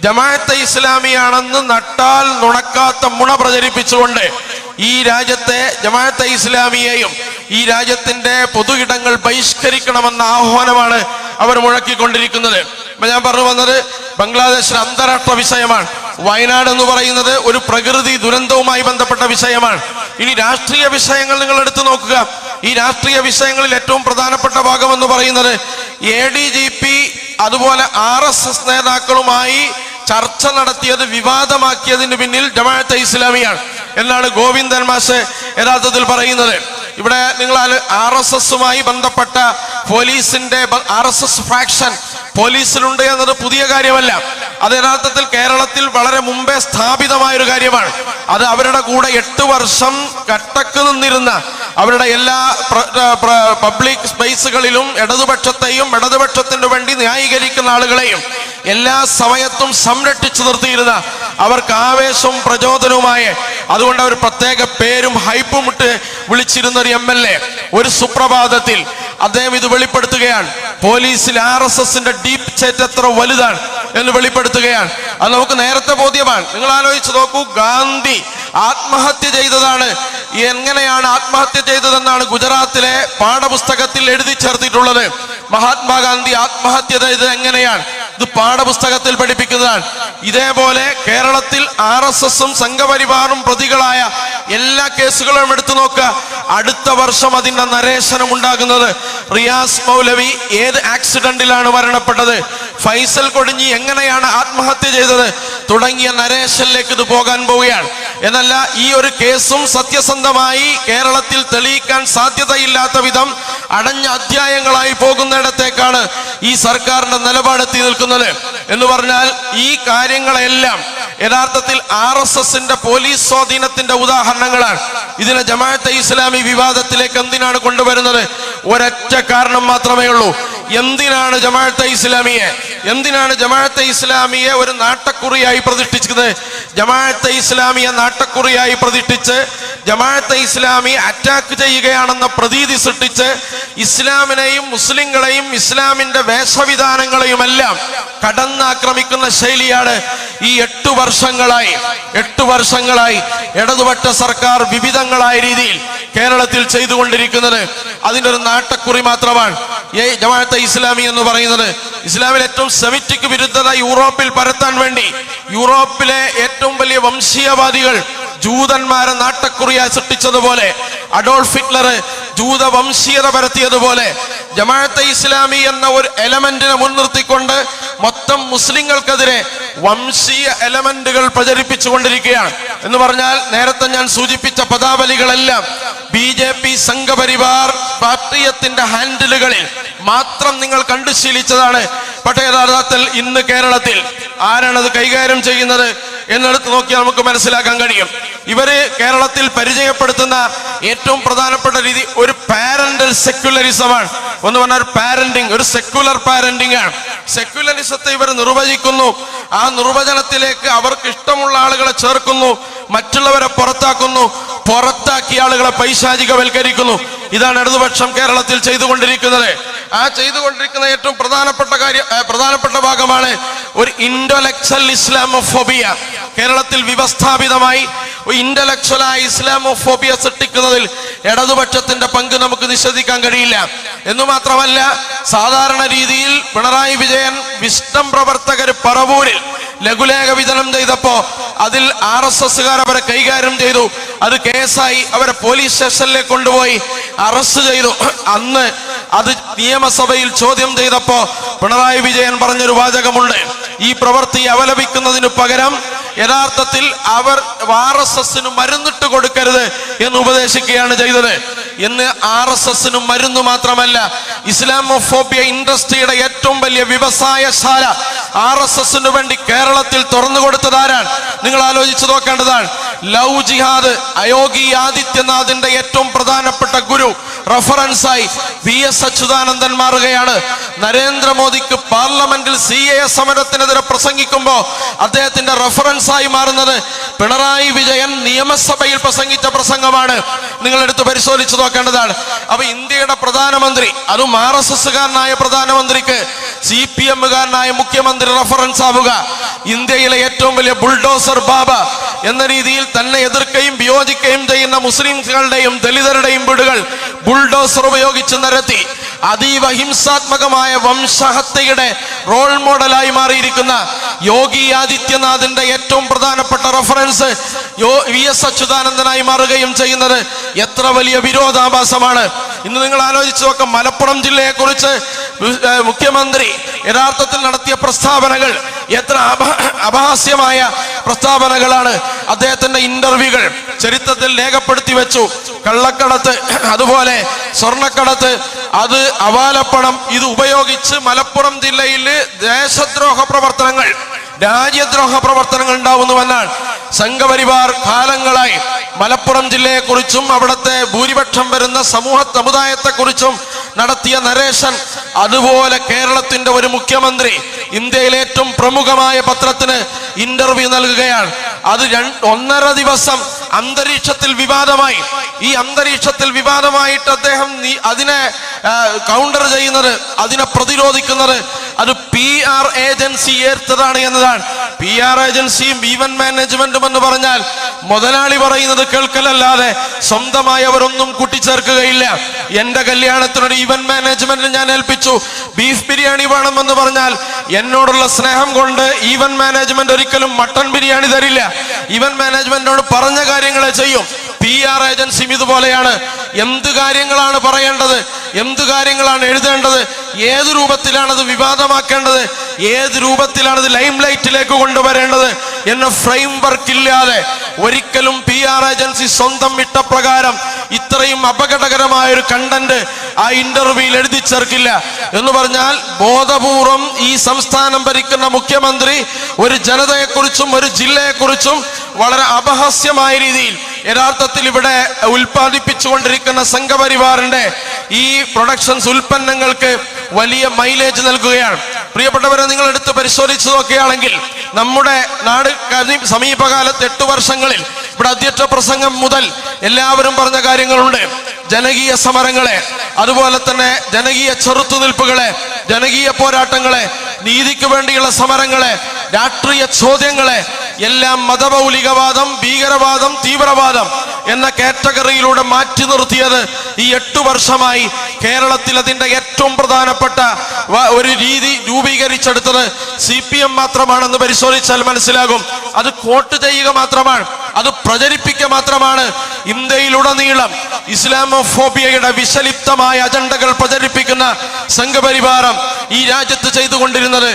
ജമാഅത്തെ ഇസ്ലാമിയാണെന്ന് നട്ടാൽ നുണക്കാത്ത മുണ പ്രചരിപ്പിച്ചുകൊണ്ട് ഈ രാജ്യത്തെ ജമാഅത്തെ ഇസ്ലാമിയെയും ഈ രാജ്യത്തിന്റെ പൊതു ഇടങ്ങൾ ബഹിഷ്കരിക്കണമെന്ന ആഹ്വാനമാണ് അവർ മുഴക്കിക്കൊണ്ടിരിക്കുന്നത്. അപ്പൊ ഞാൻ പറഞ്ഞു വന്നത് ബംഗ്ലാദേശിലെ അന്താരാഷ്ട്ര വിഷയമാണ്. വയനാട് എന്ന് പറയുന്നത് ഒരു പ്രകൃതി ദുരന്തവുമായി ബന്ധപ്പെട്ട വിഷയമാണ്. ഇനി രാഷ്ട്രീയ വിഷയങ്ങൾ നിങ്ങൾ എടുത്തു നോക്കുക. ഈ രാഷ്ട്രീയ വിഷയങ്ങളിൽ ഏറ്റവും പ്രധാനപ്പെട്ട ഭാഗം എന്ന് പറയുന്നത് ADGP അതുപോലെ RSS നേതാക്കളുമായി ചർച്ച നടത്തിയത് വിവാദമാക്കിയതിന് പിന്നിൽ ജമാഅത്തെ ഇസ്ലാമിയാണ് എന്നാണ് ഗോവിന്ദൻ മാഷ് യഥാർത്ഥത്തിൽ പറയുന്നത്. ഇവിടെ നിങ്ങൾ RSSുമായി ബന്ധപ്പെട്ട പോലീസിന്റെ RSS ഫ്രാക്ഷൻ പോലീസിലുണ്ട് എന്നത് പുതിയ കാര്യമല്ല. അത് യഥാർത്ഥത്തിൽ കേരളത്തിൽ വളരെ മുമ്പേ സ്ഥാപിതമായൊരു കാര്യമാണ്. അത് അവരുടെ കൂടെ 8 വർഷം കട്ടക്ക് നിന്നിരുന്ന അവരുടെ എല്ലാ പബ്ലിക് സ്പേസുകളിലും ഇടതുപക്ഷത്തെയും ഇടതുപക്ഷത്തിനു വേണ്ടി ന്യായീകരിക്കുന്ന ആളുകളെയും എല്ലാ സമയത്തും സംരക്ഷിച്ചു നിർത്തിയിരുന്ന അവർക്ക് ആവേശവും പ്രചോദനവുമായ, അതുകൊണ്ട് അവർ പ്രത്യേക പേരും ഹൈപ്പും ഇട്ട് വിളിച്ചിരുന്ന ഒരു MLA ഒരു സുപ്രഭാതത്തിൽ അദ്ദേഹം ഇത് വെളിപ്പെടുത്തുകയാണ്. പോലീസിൽ RSSന്റെ ഡീപ് സ്റ്റേറ്റ് എത്ര വലുതാണ് എന്ന് വെളിപ്പെടുത്തുകയാണ്. അത് നമുക്ക് നേരത്തെ ബോധ്യമാണ്. നിങ്ങൾ ആലോചിച്ച് നോക്കൂ, ഗാന്ധി ആത്മഹത്യ ചെയ്തതാണ്. എങ്ങനെയാണ് ആത്മഹത്യ ചെയ്തതെന്നാണ് ഗുജറാത്തിലെ പാഠപുസ്തകത്തിൽ എഴുതി ചേർത്തിട്ടുള്ളത്. മഹാത്മാഗാന്ധി ആത്മഹത്യ ചെയ്തത് എങ്ങനെയാണ്? ഇത് പാഠപുസ്തകത്തിൽ പഠിപ്പിക്കുന്നതാണ്. ഇതേപോലെ കേരളത്തിൽ RSSും സംഘപരിവാറും പ്രതികളായ എല്ലാ കേസുകളും എടുത്തു നോക്കുക. അടുത്ത വർഷം അതിന്റെ നരേശനം ഉണ്ടാകുന്നത് റിയാസ് മൗലവി ഏത് ആക്സിഡന്റിലാണ് മരണപ്പെട്ടത്, ഫൈസൽ കൊടിഞ്ഞി എങ്ങനെയാണ് ആത്മഹത്യ ചെയ്തത് തുടങ്ങിയ നരേശനിലേക്ക് ഇത് പോകാൻ പോവുകയാണ്. എന്നല്ല, ഈ ഒരു കേസും സത്യസന്ധമായി കേരളത്തിൽ തെളിയിക്കാൻ സാധ്യതയില്ലാത്ത വിധം അടഞ്ഞ അധ്യായങ്ങളായി പോകുന്നിടത്തേക്കാണ് ഈ സർക്കാരിന്റെ നിലപാടെത്തി നിൽക്കുന്നത്. എന്ന് പറഞ്ഞാൽ ഈ കാര്യങ്ങളെല്ലാം യഥാർത്ഥത്തിൽ RSSന്റെ പോലീസ് സ്വാധീനത്തിന്റെ ഉദാഹരണങ്ങളാണ്. ഇതിനെ ജമാഅത്തെ ഇസ്ലാമി വിവാദത്തിലേക്ക് എന്തിനാണ് കൊണ്ടുവരുന്നത്? ഒരൊറ്റ കാരണം മാത്രമേ ഉള്ളൂ. എന്തിനാണ് ജമാഅത്തെ ഇസ്ലാമിയെ എന്തിനാണ് ജമാഅത്തെ ഇസ്ലാമിയെ ഒരു നാട്ടക്കുറിയായി പ്രതിഷ്ഠിച്ചത്? ജമാഅത്തെ ഇസ്ലാമിയെ നാട്ടക്കുറിയായി പ്രതിഷ്ഠിച്ച് ജമാഅത്തെ ഇസ്ലാമി അറ്റാക്ക് ചെയ്യുകയാണെന്ന പ്രതീതി സൃഷ്ടിച്ച് ഇസ്ലാമിനെയും മുസ്ലിങ്ങളെയും ഇസ്ലാമിന്റെ വേഷവിധാനങ്ങളെയുമെല്ലാം കടന്നാക്രമിക്കുന്ന ശൈലിയാണ് ഈ 8 വർഷങ്ങളായി ഇടതുപക്ഷ സർക്കാർ വിവിധങ്ങളായ രീതിയിൽ കേരളത്തിൽ ചെയ്തുകൊണ്ടിരിക്കുന്നത്. അതിൻ്റെ ഒരു നാട്ടക്കുറി മാത്രമാണ് ഈ ജമാഅത്തെ ഇസ്ലാമി എന്ന് പറയുന്നത്. ഇസ്ലാമിൽ ഏറ്റവും സെമിറ്റിക് വിരുദ്ധത യൂറോപ്പിൽ പരത്താൻ വേണ്ടി യൂറോപ്പിലെ ഏറ്റവും വലിയ വംശീയവാദികൾ ജൂതന്മാരെ നാട്ടക്കുറിയായി സൃഷ്ടിച്ചതുപോലെ, അഡോൾഫ് ഹിറ്റ്ലർ ജൂത വംശീയത പരത്തിയതുപോലെ, ജമാഅത്തെ ഇസ്ലാമി എന്ന ഒരു എലമെന്റിനെ മുൻനിർത്തിക്കൊണ്ട് മൊത്തം മുസ്ലിങ്ങൾക്കെതിരെ വംശീയ എലമെന്റുകൾ പ്രചരിപ്പിച്ചുകൊണ്ടിരിക്കുകയാണ്. എന്ന് പറഞ്ഞാൽ നേരത്തെ ഞാൻ സൂചിപ്പിച്ച പദാവലികളെല്ലാം BJP സംഘപരിവാർ രാഷ്ട്രീയത്തിന്റെ ഹാൻഡിലുകളിൽ മാത്രം നിങ്ങൾ കണ്ടുശീലിച്ചതാണ്. പക്ഷേ യഥാർത്ഥത്തിൽ ഇന്ന് കേരളത്തിൽ ആരാണത് കൈകാര്യം ചെയ്യുന്നത് എന്നെടുത്ത് നോക്കിയാൽ നമുക്ക് മനസ്സിലാക്കാൻ കഴിയും. ഇവര് കേരളത്തിൽ പരിചയപ്പെടുത്തുന്ന ഏറ്റവും പ്രധാനപ്പെട്ട രീതി ഒരു പാരന്റൽ സെക്യുലറിസമാണ്. ഒന്ന് പറഞ്ഞാൽ പാരന്റിങ്, ഒരു സെക്യുലർ പാരന്റിങ് ആണ്. സെക്യുലറിസത്തെ ഇവർ നിർവചിക്കുന്നു. ആ നിർവചനത്തിലേക്ക് അവർക്ക് ഇഷ്ടമുള്ള ആളുകളെ ചേർക്കുന്നു, മറ്റുള്ളവരെ പുറത്താക്കുന്നു, പുറത്താക്കിയ ആളുകളെ പൈശാചികവൽക്കരിക്കുന്നു. ഇതാണ് ഇടതുപക്ഷം കേരളത്തിൽ ചെയ്തുകൊണ്ടിരിക്കുന്നത്. ആ ചെയ്തുകൊണ്ടിരിക്കുന്ന ഏറ്റവും പ്രധാനപ്പെട്ട ഭാഗമാണ് ഒരു ഇന്റലക്ച്വൽ ഇസ്ലാമോഫോബിയ. കേരളത്തിൽ വ്യവസ്ഥാപിതമായി ഇന്റലക്ച്വലായ ഇസ്ലാമോഫോബിയ സൃഷ്ടിക്കുന്നതിൽ ഇടതുപക്ഷത്തിന്റെ പങ്ക് നമുക്ക് നിഷേധിക്കാൻ കഴിയില്ല. എന്നു മാത്രമല്ല, സാധാരണ രീതിയിൽ പിണറായി വിജയൻ വിസ്ഡം പ്രവർത്തകർ പറവൂരിൽ ലഘുലേഖ വിതരണം ചെയ്തപ്പോ അതിൽ RSSകാർ അവരെ കൈകാര്യം ചെയ്തു. അത് കേസായി അവരെ പോലീസ് സ്റ്റേഷനിലേക്ക് കൊണ്ടുപോയി അറസ്റ്റ് ചെയ്തു. അന്ന് അത് നിയമസഭയിൽ ചോദ്യം ചെയ്തപ്പോ പിണറായി വിജയൻ പറഞ്ഞൊരു വാചകമുണ്ട്: ഈ പ്രവൃത്തി അപലപിക്കുന്നതിന് പകരം യഥാർത്ഥത്തിൽ അവർ RSSന് മരുന്നിട്ട് കൊടുക്കരുത് എന്ന് ഉപദേശിക്കുകയാണ് ചെയ്തത്. ഇന്ന് RSSന് മരുന്ന് മാത്രമല്ല, ഇസ്ലാമോഫോബിയ ഇൻഡസ്ട്രിയുടെ ഏറ്റവും വലിയ വ്യവസായശാല RSSന് വേണ്ടി കേരളത്തിൽ തുറന്നു കൊടുത്തത് ആരാണ്? നിങ്ങൾ ആലോചിച്ചു നോക്കേണ്ടതാണ്. ലവ് ജിഹാദ് അയോഗി ആദിത്യനാഥിന്റെ ഏറ്റവും പ്രധാനപ്പെട്ട ഗുരു റഫറൻസായി VS അച്യുതാനന്ദൻ മാറുകയാണ്. നരേന്ദ്രമോദിക്ക് പാർലമെന്റിൽ CAA സമരത്തിനെതിരെ പ്രസംഗിക്കുമ്പോൾ അദ്ദേഹത്തിന്റെ റഫറൻസായി മാറുന്നത് പിണറായി വിജയൻ നിയമസഭയിൽ പ്രസംഗിച്ച പ്രസംഗമാണ്. നിങ്ങളെടുത്ത് പരിശോധിച്ചു നോക്കേണ്ടതാണ്. അപ്പൊ ഇന്ത്യയുടെ പ്രധാനമന്ത്രി, അതും RSSകാരനായ പ്രധാനമന്ത്രിക്ക് CPMകാരനായ മുഖ്യമന്ത്രി റഫറൻസ് ആവുക, ഇന്ത്യയിലെ ഏറ്റവും വലിയ ബുൾഡോസർ ബാബ എന്ന രീതിയിൽ തന്നെ എതിർക്കുകയും വിയോജിക്കുകയും ചെയ്യുന്ന മുസ്ലിംകളുടെയും ദലിതരുടെയും വീടുകൾ ബുൾഡോസർ ഉപയോഗിച്ച് നിരത്തി അതീവ ഹിംസാത്മകമായ വംശഹത്യയുടെ റോൾ മോഡലായി മാറിയിരിക്കുന്ന യോഗി ആദിത്യനാഥിന്റെ ഏറ്റവും പ്രധാനപ്പെട്ട റഫറൻസ് VS അച്യുതാനന്ദനായി മാറുകയും ചെയ്യുന്നത് എത്ര വലിയ വിരോധാഭാസമാണ്. ഇന്ന് നിങ്ങൾ ആലോചിച്ച് നോക്കാം, മലപ്പുറം ജില്ലയെ കുറിച്ച് മുഖ്യമന്ത്രി യഥാർത്ഥത്തിൽ നടത്തിയ പ്രസ്താവനകൾ എത്ര അപഹാസ്യമായ പ്രസ്താവനകളാണ്. അദ്ദേഹത്തിന്റെ ഇന്റർവ്യൂകൾ ചരിത്രത്തിൽ രേഖപ്പെടുത്തി വെച്ചു. കള്ളക്കടത്ത്, അതുപോലെ സ്വർണ്ണക്കടത്ത്, അത് അവാലപ്പണം, ഇത് ഉപയോഗിച്ച് മലപ്പുറം ജില്ലയിൽ ദേശദ്രോഹ പ്രവർത്തനങ്ങൾ, രാജ്യദ്രോഹ പ്രവർത്തനങ്ങൾ ഉണ്ടാവുന്നുവെന്നാണ് സംഘപരിവാർ കാലങ്ങളായി മലപ്പുറം ജില്ലയെക്കുറിച്ചും അവിടുത്തെ ഭൂരിപക്ഷം വരുന്ന സമുദായത്തെക്കുറിച്ചും നടത്തിയ നരേഷൻ. അതുപോലെ കേരളത്തിന്റെ ഒരു മുഖ്യമന്ത്രി ഇന്ത്യയിലെ ഏറ്റവും പ്രമുഖമായ പത്രത്തിന് ഇന്റർവ്യൂ നൽകുകയാണ്. അത് 1.5 ദിവസം അന്തരീക്ഷത്തിൽ വിവാദമായി. ഈ അന്തരീക്ഷത്തിൽ വിവാദമായിട്ട് അദ്ദേഹം അതിനെ കൗണ്ടർ ചെയ്യുന്നത്, അതിനെ പ്രതിരോധിക്കുന്നത് അത് PR ഏജൻസി ഏർത്തതാണ് എന്നതാണ്. PR ഏജൻസിയും ഈവന്റ് മാനേജ്മെന്റും എന്ന് പറഞ്ഞാൽ മുതലാളി പറയുന്നത് കേൾക്കലല്ലാതെ സ്വന്തമായി അവരൊന്നും കൂട്ടിച്ചേർക്കുകയില്ല. എന്റെ കല്യാണത്തിനൊരു ഈവന്റ് മാനേജ്മെന്റ് ഞാൻ ഏൽപ്പിച്ചു, ബീഫ് ബിരിയാണി വേണമെന്ന് പറഞ്ഞാൽ എന്നോടുള്ള സ്നേഹം കൊണ്ട് ഈവന്റ് മാനേജ്മെന്റ് ഒരിക്കലും മട്ടൺ ബിരിയാണി തരില്ല. ഈവന്റ് മാനേജ്മെന്റിനോട് പറഞ്ഞ കാര്യങ്ങളെ ചെയ്യും. PR ഏജൻസിയും ഇതുപോലെയാണ്. എന്ത് കാര്യങ്ങളാണ് പറയേണ്ടത്, എന്ത് കാര്യങ്ങളാണ് എഴുതേണ്ടത്, ഏത് രൂപത്തിലാണത് വിവാദമാക്കേണ്ടത്, ഏത് രൂപത്തിലാണത് ലൈം ലൈറ്റിലേക്ക് കൊണ്ടുവരേണ്ടത് എന്ന ഫ്രെയിം വർക്ക് ഇല്ലാതെ ഒരിക്കലും PR ഏജൻസി സ്വന്തം ഇഷ്ടപ്രകാരം ഇത്രയും അപകടകരമായ ഒരു കണ്ടന്റ് ആ ഇന്റർവ്യൂവിൽ എഴുതി ചേർക്കില്ല. എന്ന് പറഞ്ഞാൽ ബോധപൂർവം ഈ സംസ്ഥാനം ഭരിക്കുന്ന മുഖ്യമന്ത്രി ഒരു ജനതയെക്കുറിച്ചും ഒരു ജില്ലയെക്കുറിച്ചും വളരെ അപഹാസ്യമായ രീതിയിൽ യഥാർത്ഥത്തിൽ ഇവിടെ ഉൽപ്പാദിപ്പിച്ചുകൊണ്ടിരിക്കുന്ന സംഘപരിവാറിന്റെ ഈ പ്രൊഡക്ഷൻസ് ഉൽപ്പന്നങ്ങൾക്ക് വലിയ മൈലേജ് നൽകുകയാണ്. പ്രിയപ്പെട്ടവരെ, നിങ്ങൾ എടുത്ത് പരിശോധിച്ചു നോക്കുകയാണെങ്കിൽ നമ്മുടെ നാട് സമീപകാലത്ത് 8 വർഷങ്ങളിൽ ഇവിടെ അധ്യക്ഷ പ്രസംഗം മുതൽ എല്ലാവരും പറഞ്ഞ കാര്യങ്ങളുണ്ട്. ജനകീയ സമരങ്ങളെ, അതുപോലെ തന്നെ ജനകീയ ചെറുത്തുനിൽപ്പുകളെ, ജനകീയ പോരാട്ടങ്ങളെ, നീതിക്ക് വേണ്ടിയുള്ള സമരങ്ങളെ, രാഷ്ട്രീയ ചോദ്യങ്ങളെ എല്ലാം മതമൗലികവാദം, ഭീകരവാദം, തീവ്രവാദം എന്ന കാറ്റഗറിയിലൂടെ മാറ്റി നിർത്തിയത് ഈ 8 വർഷമായി കേരളത്തിൽ അതിന്റെ ഏറ്റവും പ്രധാനപ്പെട്ട ഒരു രീതി രൂപീകരിച്ചെടുത്തത് CPM മാത്രമാണെന്ന് പരിശോധിച്ചാൽ മനസ്സിലാകും. അത് കോട്ട് ചെയ്യുക മാത്രമാണ്, അത് പ്രചരിപ്പിക്കുക മാത്രമാണ്. ഇന്ത്യയിലുടനീളം ഇസ്ലാമോഫോബിയയുടെ വിഷലിപ്തമായ അജണ്ടകൾ പ്രചരിപ്പിക്കുന്ന സംഘപരിവാരം ഈ രാജ്യത്ത് ചെയ്തുകൊണ്ടിരുന്നത്.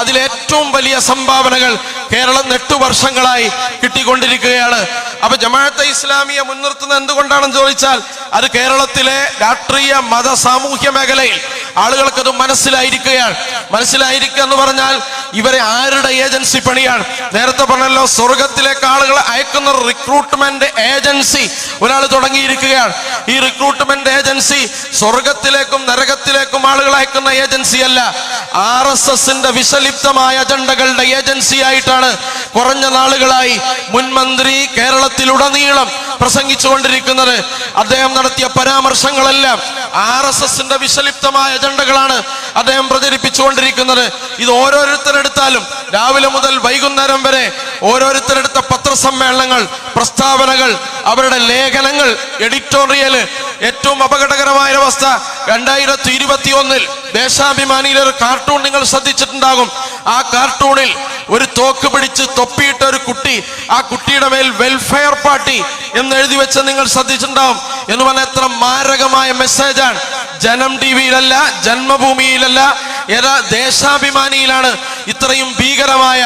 അതിലേറ്റവും വലിയ സംഭാവനകൾ കേരളം 8 വർഷങ്ങളായി കിട്ടിക്കൊണ്ടിരിക്കുകയാണ്. അപ്പൊ ജമാഅത്തെ ഇസ്ലാമിയെ മുൻനിർത്തുന്നത് എന്തുകൊണ്ടാണെന്ന് ചോദിച്ചാൽ അത് കേരളത്തിലെ രാഷ്ട്രീയ, മത, സാമൂഹ്യ മേഖലയിൽ ആളുകൾക്ക് അത് മനസ്സിലായിരിക്കുകയാണ്. മനസ്സിലായിരിക്കുക എന്ന് പറഞ്ഞാൽ ഇവരെ ആരുടെ ഏജൻസി പണിയാണ്? നേരത്തെ പറഞ്ഞല്ലോ, സ്വർഗത്തിലേക്ക് ആളുകളെ അയക്കുന്ന റിക്രൂട്ട്മെന്റ് ഏജൻസി ഒരാൾ തുടങ്ങിയിരിക്കുകയാണ്. ഈ റിക്രൂട്ട്മെന്റ് ഏജൻസി സ്വർഗത്തിലേക്കും നരകത്തിലേക്കും ആളുകൾ അയക്കുന്ന ഏജൻസി അല്ല, RSSന്റെ വിഷലിപ്തമായ അജണ്ടകളുടെ ഏജൻസി ആയിട്ടാണ് കുറഞ്ഞ നാളുകളായി മുൻ മന്ത്രി കേരളത്തിലുടനീളം പ്രസംഗിച്ചുകൊണ്ടിരിക്കുന്നത്. അദ്ദേഹം നടത്തിയ പരാമർശങ്ങളെല്ലാം RSSന്റെ വിഷലിപ്തമായ അജണ്ടകളാണ് അദ്ദേഹം പ്രചരിപ്പിച്ചുകൊണ്ടിരിക്കുന്നത്. ഇത് ഓരോരുത്തരെടുത്താലും രാവിലെ മുതൽ വൈകുന്നേരം വരെ ഓരോരുത്തരെടുത്ത പത്രസമ്മേളനങ്ങൾ, പ്രസ്താവനകൾ, അവരുടെ ലേഖനങ്ങൾ, എഡിറ്റോറിയൽ, ഏറ്റവും അപകടകരമായ അവസ്ഥ 2021 ദേശാഭിമാനിയിലെ ഒരു കാർട്ടൂൺ നിങ്ങൾ ശ്രദ്ധിച്ചിട്ടുണ്ടാകും. ആ കാർട്ടൂണിൽ ഒരു തോക്ക് പിടിച്ച് തൊപ്പിയിട്ട ഒരു കുട്ടി, ആ കുട്ടിയുടെ മേൽ വെൽഫെയർ പാർട്ടി എന്ന് എഴുതി വെച്ച് നിങ്ങൾ ശ്രദ്ധിച്ചിട്ടുണ്ടാവും. എന്ന് പറഞ്ഞാൽ എത്ര മാരകമായ മെസ്സേജാണ്. ജനം ടിവിയിലല്ല, ജന്മഭൂമിയിലല്ല, ദേശാഭിമാനിയിലാണ് ഇത്രയും ഭീകരമായ,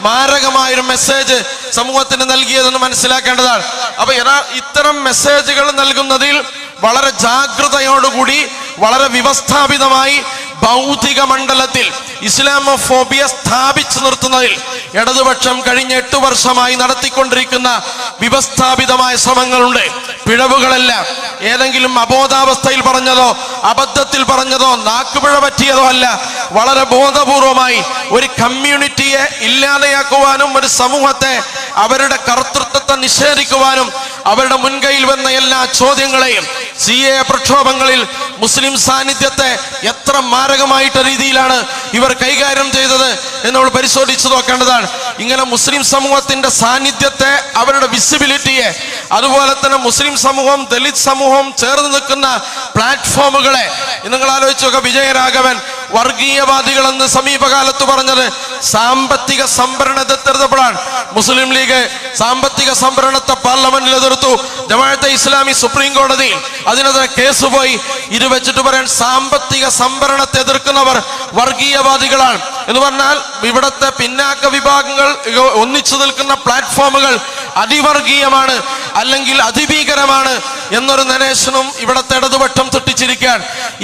മാരകമായ ഒരു മെസ്സേജ് സമൂഹത്തിന് നൽകിയതെന്ന് മനസ്സിലാക്കേണ്ടതാണ്. അപ്പൊ ഇത്തരം മെസ്സേജുകൾ നൽകുന്നതിൽ വളരെ ജാഗ്രതയോടുകൂടി, വളരെ വ്യവസ്ഥാപിതമായി ഭൗതിക മണ്ഡലത്തിൽ ഇസ്ലാമോഫോബിയ സ്ഥാപിച്ചു നിർത്തുന്നതിൽ ഇടതുപക്ഷം കഴിഞ്ഞ 8 വർഷമായി നടത്തിക്കൊണ്ടിരിക്കുന്ന വ്യവസ്ഥാപിതമായ ശ്രമങ്ങളുണ്ട്. പിഴവുകളല്ല, ഏതെങ്കിലും അബോധാവസ്ഥയിൽ പറഞ്ഞതോ അബദ്ധത്തിൽ പറഞ്ഞതോ നാക്കുപിഴ പറ്റിയതോ അല്ല. വളരെ ബോധപൂർവമായി ഒരു കമ്മ്യൂണിറ്റിയെ ഇല്ലാതെയാക്കുവാനും, ഒരു സമൂഹത്തെ, അവരുടെ കർത്തൃത്വത്തെ നിഷേധിക്കുവാനും, അവരുടെ മുൻകൈയിൽ വന്ന എല്ലാ ചോദ്യങ്ങളെയും, CA പ്രക്ഷോഭങ്ങളിൽ മുസ്ലിം സാന്നിധ്യത്തെ എത്ര മാരകമായിട്ട രീതിയിലാണ് ഇവർ കൈകാര്യം ചെയ്തത് എന്ന് നമ്മൾ പരിശോധിച്ചു നോക്കേണ്ടതാണ്. ഇങ്ങനെ മുസ്ലിം സമൂഹത്തിന്റെ സാന്നിധ്യത്തെ, അവരുടെ വിസിബിലിറ്റിയെ, അതുപോലെ തന്നെ മുസ്ലിം സമൂഹം, ദലിത് സമൂഹം ചേർന്ന് നിൽക്കുന്ന പ്ലാറ്റ്ഫോമുകളെ നിങ്ങൾ ആലോചിച്ച് നോക്കുക. വിജയരാഘവൻ വർഗീയവാദികളെന്ന് സമീപകാലത്ത് പറഞ്ഞത് സാമ്പത്തിക സംഭരണത്തെ എതിർത്തപ്പോഴാണ്. മുസ്ലിം ലീഗ് സാമ്പത്തിക സംഭരണത്തെ പാർലമെന്റിൽ എതിർത്തു. ജമാഅത്തെ ഇസ്ലാമി സുപ്രീം കോടതിയിൽ അതിനെതിരെ കേസ് പോയി. ഇത് വെച്ചിട്ട് പറയാൻ സാമ്പത്തിക സംഭരണത്തെ എതിർക്കുന്നവർ വർഗീയവാദികളാണ് എന്ന് പറഞ്ഞാൽ ഇവിടത്തെ പിന്നാക്ക വിഭാഗങ്ങൾ ഒന്നിച്ചു നിൽക്കുന്ന പ്ലാറ്റ്ഫോമുകൾ അതിവർഗീയമാണ്, അല്ലെങ്കിൽ അതിഭീകരമാണ് എന്നൊരു നരേശനും ഇവിടത്തെ ഇടതുപക്ഷം തെറ്റിച്ചിരിക്കാൻ.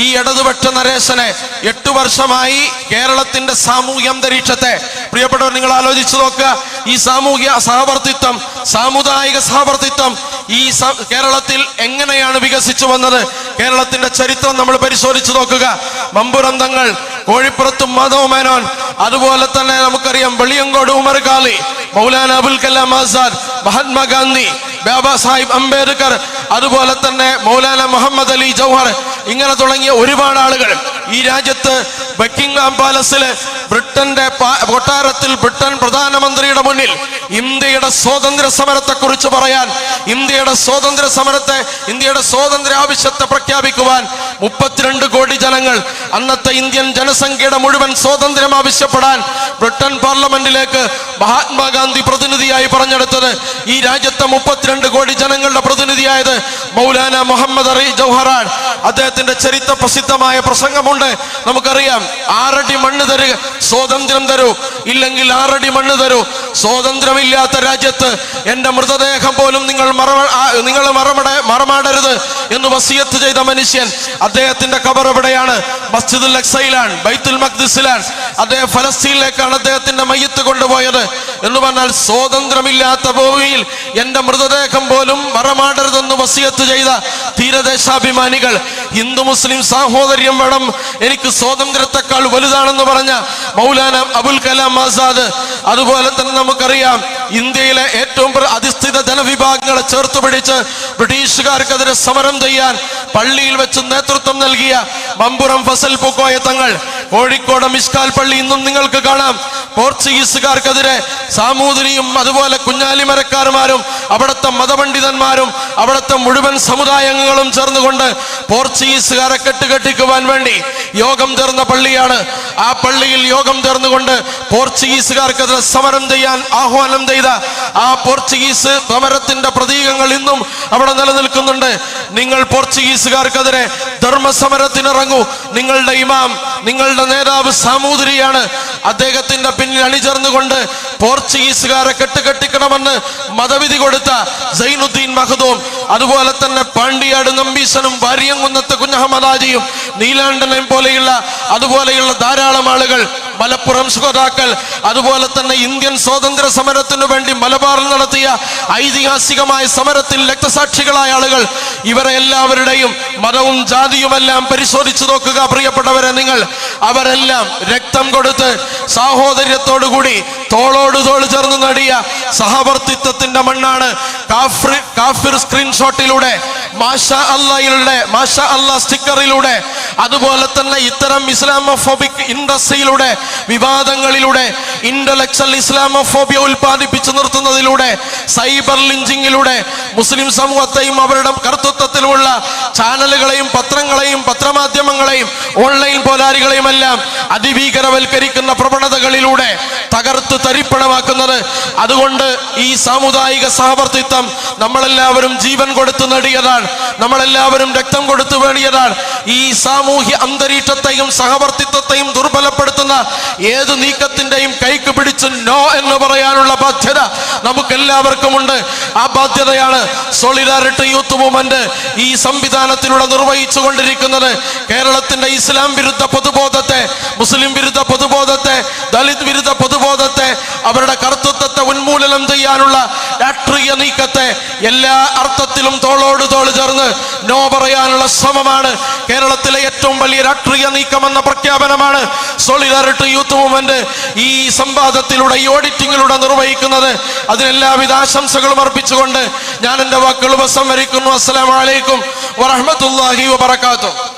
ഈ ഇടതുപക്ഷ നരേശനെ 8 വർഷമായി കേരളത്തിന്റെ സാമൂഹ്യ അന്തരീക്ഷത്തെ, പ്രിയപ്പെട്ടവർ നിങ്ങൾ ആലോചിച്ചു നോക്കുക. ഈ സാമൂഹ്യ സഹവർത്തിത്വം, സാമുദായിക സഹവർത്തിത്വം ഈ കേരളത്തിൽ എങ്ങനെയാണ് വികസിച്ചു വന്നത്? കേരളത്തിന്റെ ചരിത്രം നമ്മൾ പരിശോധിച്ചു നോക്കുക. മമ്പുറം തങ്ങൾ, കോഴിപ്പുറത്തും മാധവ് മേനോൻ, അതുപോലെ തന്നെ നമുക്കറിയാം വെളിയങ്കോട് ഉമർ ഖാലി, മൗലാന അബുൽ കലാം ആസാദ്, മഹാത്മാഗാന്ധി, ബാബാ സാഹിബ് അംബേദ്കർ, അതുപോലെ തന്നെ മൗലാന മുഹമ്മദ് അലി ജൗഹർ, ഇങ്ങനെ തുടങ്ങിയ ഒരുപാട് ആളുകൾ ഈ രാജ്യത്ത് ബക്കിംഗ്ഹാം പാലസില് ബ്രിട്ടന്റെ കൊട്ടാരത്തിൽ ബ്രിട്ടൻ പ്രധാനമന്ത്രിയുടെ മുന്നിൽ ഇന്ത്യയുടെ സ്വാതന്ത്ര്യ സമരത്തെ കുറിച്ച് പറയാൻ, ഇന്ത്യയുടെ സ്വാതന്ത്ര്യ സമരത്തെ, ഇന്ത്യയുടെ സ്വാതന്ത്ര്യ ആവശ്യത്തെ പ്രഖ്യാപിക്കുവാൻ 32 കോടി ജനങ്ങൾ, അന്നത്തെ ഇന്ത്യൻ ജനസംഖ്യയുടെ മുഴുവൻ സ്വാതന്ത്ര്യം ആവശ്യപ്പെടാൻ ബ്രിട്ടൻ പാർലമെന്റിലേക്ക് മഹാത്മാഗാന്ധി പ്രതിനിധിയായി പറഞ്ഞെടുത്തത്. ഈ രാജ്യത്തെ 32 കോടി ജനങ്ങളുടെ പ്രതിനിധിയായത് മൗലാന മുഹമ്മദ് അലി ജൗഹറാൻ. അദ്ദേഹത്തിന്റെ ചരിത്ര പ്രസിദ്ധമായ പ്രസംഗമുണ്ട്. നമുക്കറിയാം, 6 അടി മണ്ണ് തരുക, സ്വാതന്ത്ര്യം തരൂ, ഇല്ലെങ്കിൽ 6 അടി മണ്ണ് തരൂ. സ്വാതന്ത്ര്യമില്ലാത്ത രാജ്യത്ത് എന്റെ മൃതദേഹം പോലും നിങ്ങൾ മറമാടരുത് എന്ന് വസിയത്ത് ചെയ്ത മനുഷ്യൻ. അദ്ദേഹത്തിന്റെ ഖബർ എവിടെയാണ്? മസ്ജിദുൽ അഖ്സയിലാണ്, ബൈത്തുൽ മഖ്ദിസിലാണ്. അദ്ദേഹം ഫലസ്തീനിലേക്കാണ് അദ്ദേഹത്തിന്റെ മയ്യത്ത് കൊണ്ടുപോയത്. എന്ന് പറഞ്ഞാൽ സ്വാതന്ത്ര്യമില്ലാത്ത ഭൂമിയിൽ എന്റെ മൃതദേഹം പോലും മറമാടരുതെന്ന് വസിയത്ത് ചെയ്ത തീരദേശാഭിമാനികൾ, ഹിന്ദു മുസ്ലിം സാഹോദര്യം വേണം, എനിക്ക് സ്വാതന്ത്ര്യത്തെക്കാൾ വലുതാണെന്ന് പറഞ്ഞ മൗലാന അബുൽ കലാം ആസാദ്, അതുപോലെ തന്നെ നമുക്കറിയാം ഇന്ത്യയിലെ ഏറ്റവും അധിഷ്ഠിത ജനവിഭാഗങ്ങളെ ചേർത്ത് പിടിച്ച് ബ്രിട്ടീഷുകാർക്കെതിരെ സമരം ചെയ്യാൻ പള്ളിയിൽ വെച്ച് നേതൃത്വം നൽകിയ മമ്പുറം ഫസൽ പൂക്കോയ തങ്ങൾ, കോഴിക്കോട് മിഷ്കാൽ പള്ളി ഇന്നും നിങ്ങൾക്ക് കാണാം. പോർച്ചുഗീസുകാർക്കെതിരെ സാമൂതിരിയും അതുപോലെ കുഞ്ഞാലിമരക്കാർമാരും അവിടുത്തെ മതപണ്ഡിതന്മാരും അവിടുത്തെ മുഴുവൻ സമുദായങ്ങളും ചേർന്നുകൊണ്ട് പോർച്ചുഗീസുകാരെ കെട്ടുകെട്ടിക്കുവാൻ വേണ്ടി യോഗം ചേർന്ന പള്ളിയാണ്. ആ പള്ളിയിൽ യോഗം ചേർന്നുകൊണ്ട് പോർച്ചുഗീസുകാർക്കെതിരെ സമരം ചെയ്യാൻ ആഹ്വാനം ചെയ്ത ആ പോർച്ചുഗീസ് സമരത്തിന്റെ പ്രതീകങ്ങൾ ഇന്നും അവിടെ നിലനിൽക്കുന്നുണ്ട്. നിങ്ങൾ പോർച്ചുഗീസുകാർക്കെതിരെ ധർമ്മസമരത്തിനിറങ്ങൂ. നിങ്ങളുടെ ഇമാം, നിങ്ങളുടെ നേതാവ് സാമൂതിരിയാണ്. അദ്ദേഹത്തിന്റെ പിന്നിൽ അണിചേർന്നുകൊണ്ട് പോർച്ചുഗീസുകാരെ കെട്ടുകെട്ടിക്കണമെന്ന് മതവിധി കൊടുത്ത സൈനുദ്ദീൻ മഖ്ദൂം, അതുപോലെ തന്നെ പാണ്ടിയാട് നമ്പീശനും വാര്യംകുന്നത്ത് കുഞ്ഞഹമ്മദാജിയും നീലാണ്ടനെയും അതുപോലെയുള്ള ധാരാളം ആളുകൾ, മലപ്പുറം ശ്രോതാക്കൾ, അതുപോലെ തന്നെ ഇന്ത്യൻ സ്വാതന്ത്ര്യ സമരത്തിനു വേണ്ടി മലബാറിൽ നടത്തിയ ഐതിഹാസികമായ സമരത്തിൽ രക്തസാക്ഷികളായ ആളുകൾ, ഇവരെ എല്ലാവരുടെയും മതവും ജാതിയുമെല്ലാം പരിശോധിച്ചു നോക്കുക പ്രിയപ്പെട്ടവരെ. നിങ്ങൾ അവരെല്ലാം രക്തം കൊടുത്ത് സാഹോദര്യത്തോടുകൂടി തോളോട് തോൾ ചേർന്ന് നേടിയ സഹവർത്തിത്വത്തിന്റെ മണ്ണാണ്. കാഫിർ സ്ക്രീൻഷോട്ടിലൂടെ, മാഷാ അല്ലാ സ്റ്റിക്കറിലൂടെ, അതുപോലെ തന്നെ ഇത്തരം ഇസ്ലാമോഫോബിക് ഇൻഡസ്ട്രിയിലൂടെ, വിവാദങ്ങളിലൂടെ, ഇന്റലക്ച്വൽ ഇസ്ലാമോഫോബിയ ഉൽപ്പാദിപ്പിച്ചു നിർത്തുന്നതിലൂടെ, സൈബർ ലിഞ്ചിങ്ങിലൂടെ മുസ്ലിം സമൂഹത്തെയും അവരുടെ കർത്തൃത്വത്തിലുള്ള ചാനലുകളെയും പത്രങ്ങളെയും പത്രമാധ്യമങ്ങളെയും ഓൺലൈൻ പോരാളികളെയും എല്ലാം അതിഭീകരവൽക്കരിക്കുന്ന പ്രവണതകളിലൂടെ തകർത്ത് തരിപ്പണമാക്കുന്നത്. അതുകൊണ്ട് ഈ സാമുദായിക സഹവർത്തിത്വം നമ്മളെല്ലാവരും ജീവൻ കൊടുത്തു നേടിയതാണ്, നമ്മളെല്ലാവരും രക്തം കൊടുത്തു നേടിയതാണ്. ഈ സാമൂഹ്യ അന്തരീക്ഷത്തെയും സഹവർത്തിത്വത്തെയും ദുർബലപ്പെടുത്തുന്ന ഏത് നീക്കത്തിന്റെയും കൈക്ക് പിടിച്ച് നോ എന്ന് പറയാനുള്ള ബാധ്യത നമുക്കെല്ലാവർക്കുമുണ്ട്. ആ ബാധ്യതയാണ് സോളിഡാരിറ്റി യൂത്ത് മൂവ്മെന്റ് ഈ സംവിധാനത്തിലൂടെ നിർവഹിച്ചു കൊണ്ടിരിക്കുന്നത്. കേരളത്തിന്റെ ഇസ്ലാം വിരുദ്ധ പൊതുബോധത്തെ, മുസ്ലിം വിരുദ്ധ പൊതുബോധത്തെ, ദളിത് വിരുദ്ധ പൊതുബോധത്തെ, അവരുടെ കർത്തൃത്വത്തെ ഉന്മൂലനം ചെയ്യാനുള്ള രാഷ്ട്രീയ നീക്കത്തെ എല്ലാ അർത്ഥത്തിലും തോളോട് തോൾ ചേർന്ന് നോ പറയാനുള്ള ശ്രമമാണ് കേരളത്തിലെ ഏറ്റവും വലിയ രാഷ്ട്രീയ നീക്കമെന്ന പ്രഖ്യാപനമാണ് സോളിഡാരിറ്റി യൂത്ത് മൂവ്മെന്റ് ഈ സംവാദത്തിലൂടെ, ഈ ഓഡിറ്റിങ്ങിലൂടെ നിർവഹിക്കുന്നത്. അതിനെല്ലാവിധ ആശംസകളും അർപ്പിച്ചുകൊണ്ട് ഞാൻ എൻ്റെ വാക്കുകൾ ഉപസംഹരിക്കുന്നു. അസ്സലാമു അലൈക്കും വറഹ്മത്തുള്ളാഹി വബറകാതുഹു.